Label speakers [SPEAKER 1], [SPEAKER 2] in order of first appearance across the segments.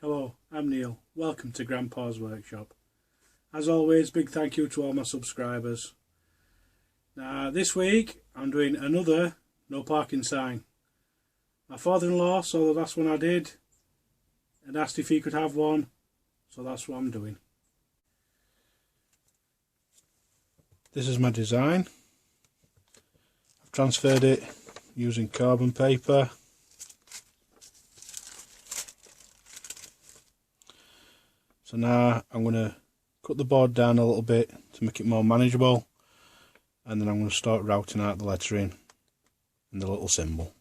[SPEAKER 1] Hello, I'm Neil. Welcome to Grandpa's Workshop. As always, big thank you to all my subscribers. Now, this week I'm doing another no parking sign. My father-in-law saw the last one I did and asked if he could have one, so that's what I'm doing. This is my design. I've transferred it using carbon paper. So now I'm going to cut the board down a little bit to make it more manageable, and then I'm going to start routing out the lettering and the little symbol.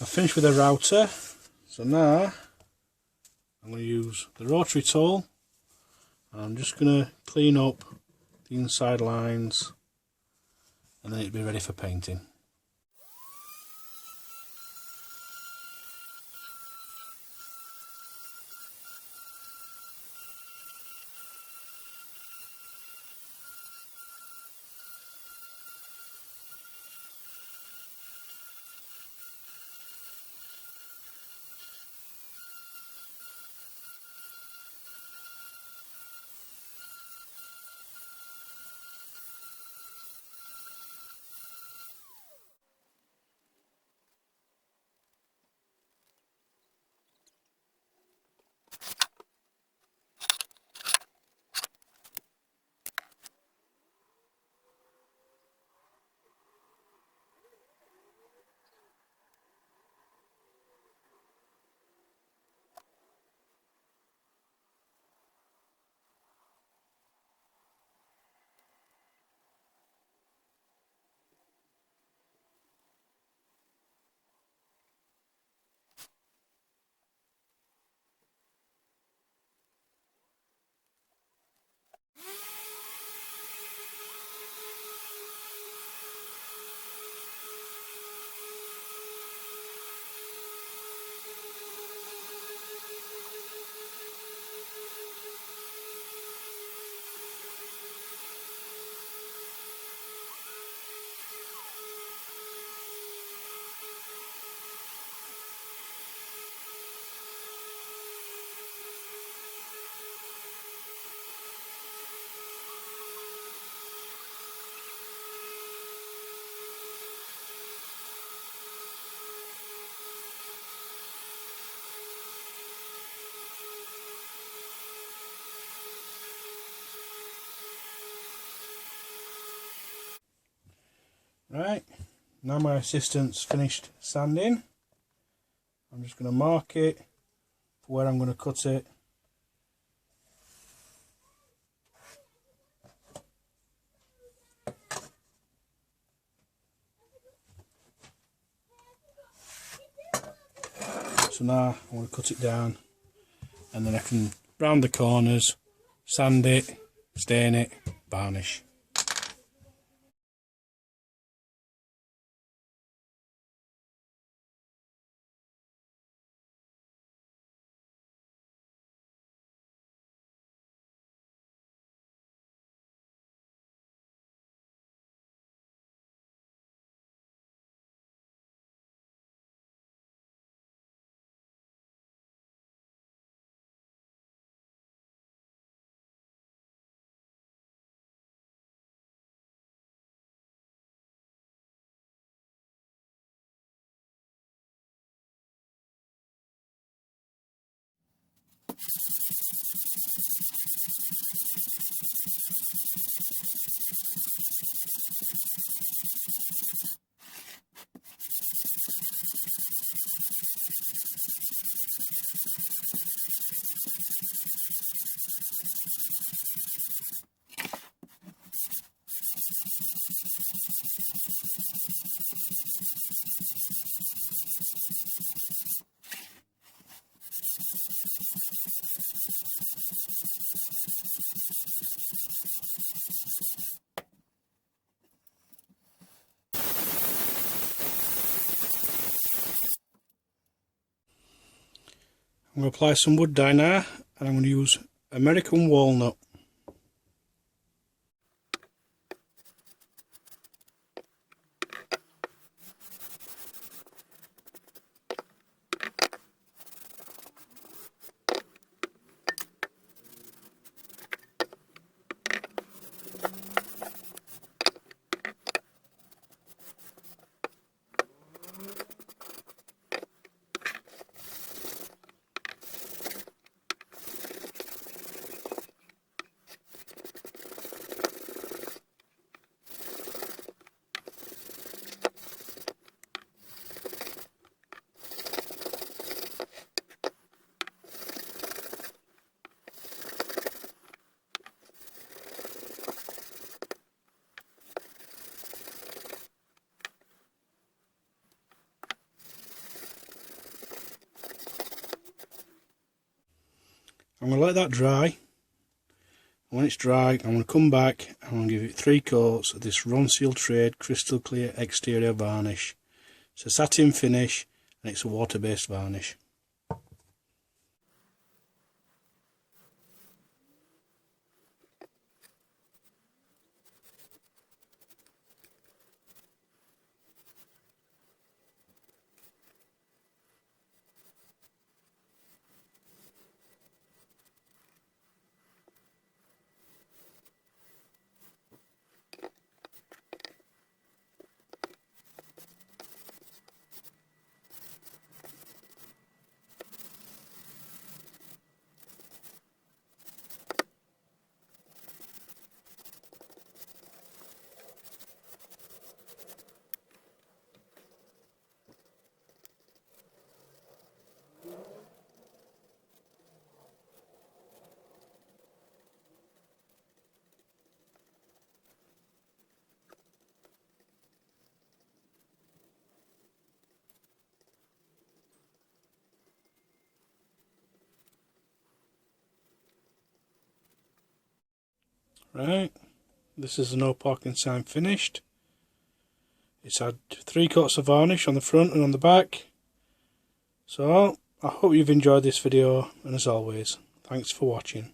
[SPEAKER 1] I've finished with the router, so now I'm going to use the rotary tool and I'm just going to clean up the inside lines and then it'll be ready for painting. Right, now my assistant's finished sanding. I'm just going to mark it for where I'm going to cut it. So now I want to cut it down and then I can round the corners, sand it, stain it, varnish. I'm going to apply some wood dye now, and I'm going to use American walnut. I'm going to let that dry. When it's dry, I'm going to come back and I'm going to give it 3 coats of this Ronseal Trade Crystal Clear Exterior Varnish. It's a satin finish and it's a water-based varnish. Right, this is the no parking sign finished. It's had 3 coats of varnish on the front and on the back. So I hope you've enjoyed this video, and as always, thanks for watching.